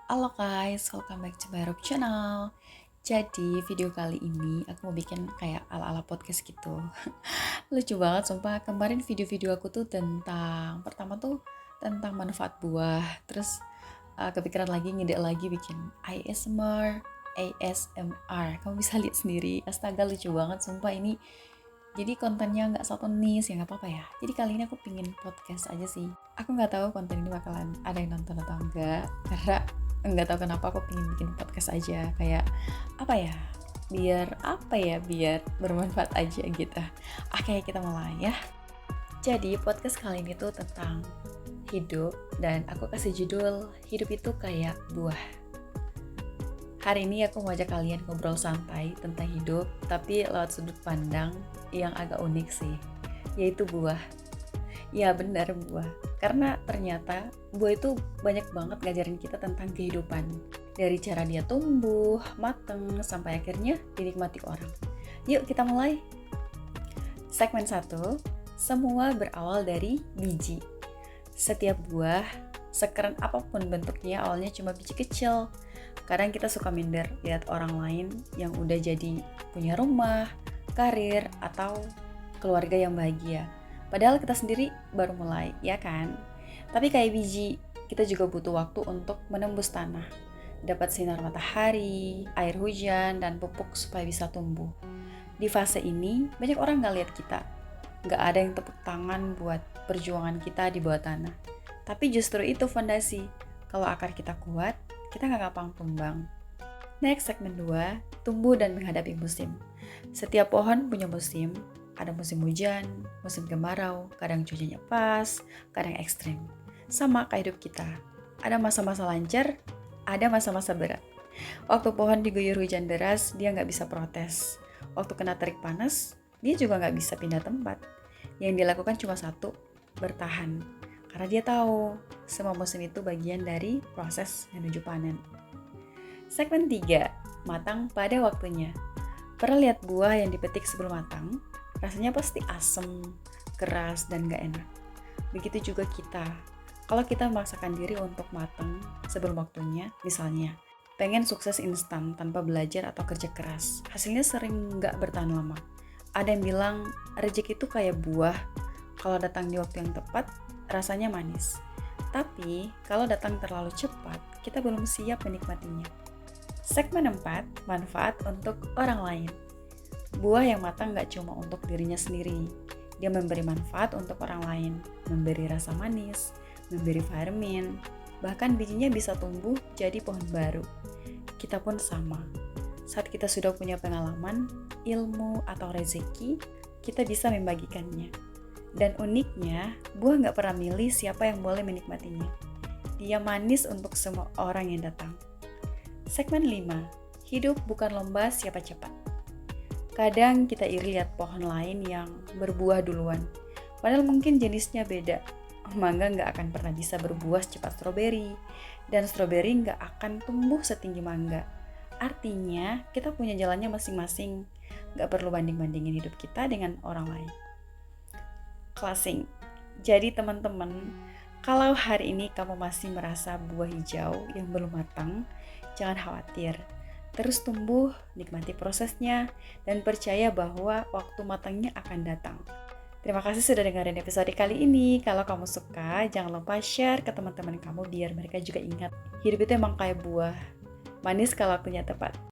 Halo guys, welcome back to my YouTube channel. Jadi video kali ini aku mau bikin kayak ala-ala podcast gitu. Lucu banget sumpah, kemarin video-video aku tuh pertama tuh tentang manfaat buah. Terus kepikiran lagi, ngide lagi bikin ASMR. Kamu bisa lihat sendiri, astaga lucu banget sumpah ini. Jadi kontennya nggak satu nis, ya nggak apa-apa ya. Jadi kali ini aku pingin podcast aja sih. Aku nggak tahu konten ini bakalan ada yang nonton atau enggak, karena nggak tahu kenapa aku pingin bikin podcast aja. Kayak biar bermanfaat aja gitu. Oke, kita mulai ya. Jadi podcast kali ini tuh tentang hidup, dan aku kasih judul hidup itu kayak buah. Hari ini aku mau ajak kalian ngobrol santai tentang hidup, tapi lewat sudut pandang yang agak unik sih, yaitu buah. Ya benar, buah. Karena ternyata buah itu banyak banget ngajarin kita tentang kehidupan. Dari cara dia tumbuh, mateng, sampai akhirnya dinikmati orang. Yuk kita mulai. Segmen 1, semua berawal dari biji. Setiap buah, sekeren apapun bentuknya, awalnya cuma biji kecil. Kadang kita suka minder lihat orang lain yang udah jadi punya rumah, karir, atau keluarga yang bahagia. Padahal kita sendiri baru mulai, ya kan? Tapi kayak biji, kita juga butuh waktu untuk menembus tanah. Dapat sinar matahari, air hujan, dan pupuk supaya bisa tumbuh. Di fase ini, banyak orang gak lihat kita. Gak ada yang tepuk tangan buat perjuangan kita di bawah tanah. Tapi justru itu fondasi. Kalau akar kita kuat, kita gak gampang tumbang. Next, segmen 2, tumbuh dan menghadapi musim. Setiap pohon punya musim. Ada musim hujan, musim kemarau, kadang cuacanya pas, kadang ekstrim. Sama kayak hidup kita. Ada masa-masa lancar, ada masa-masa berat. Waktu pohon diguyur hujan deras, dia gak bisa protes. Waktu kena terik panas, dia juga gak bisa pindah tempat. Yang dilakukan cuma satu, bertahan. Karena dia tahu, semua musim itu bagian dari proses menuju panen. Segmen 3, matang pada waktunya. Pernah lihat buah yang dipetik sebelum matang? Rasanya pasti asem, keras, dan gak enak. Begitu juga kita. Kalau kita memaksakan diri untuk matang sebelum waktunya, misalnya, pengen sukses instan tanpa belajar atau kerja keras, hasilnya sering gak bertahan lama. Ada yang bilang, rezeki itu kayak buah, kalau datang di waktu yang tepat, rasanya manis. Tapi, kalau datang terlalu cepat, kita belum siap menikmatinya. Segmen 4, manfaat untuk orang lain. Buah yang matang gak cuma untuk dirinya sendiri. Dia memberi manfaat untuk orang lain, memberi rasa manis, memberi vitamin, bahkan bijinya bisa tumbuh jadi pohon baru. Kita pun sama. Saat kita sudah punya pengalaman, ilmu, atau rezeki, kita bisa membagikannya. Dan uniknya, buah gak pernah milih siapa yang boleh menikmatinya. Dia manis untuk semua orang yang datang. Segmen 5, hidup bukan lomba siapa cepat. Kadang kita iri lihat pohon lain yang berbuah duluan. Padahal mungkin jenisnya beda. Mangga gak akan pernah bisa berbuah secepat stroberi. Dan stroberi gak akan tumbuh setinggi mangga. Artinya, kita punya jalannya masing-masing. Gak perlu banding-bandingin hidup kita dengan orang lain. Closing. Jadi teman-teman, kalau hari ini kamu masih merasa buah hijau yang belum matang, jangan khawatir. Terus tumbuh, nikmati prosesnya, dan percaya bahwa waktu matangnya akan datang. Terima kasih sudah dengerin episode kali ini. Kalau kamu suka, jangan lupa share ke teman-teman kamu biar mereka juga ingat. Hidup itu emang kayak buah, manis kalau waktunya tepat.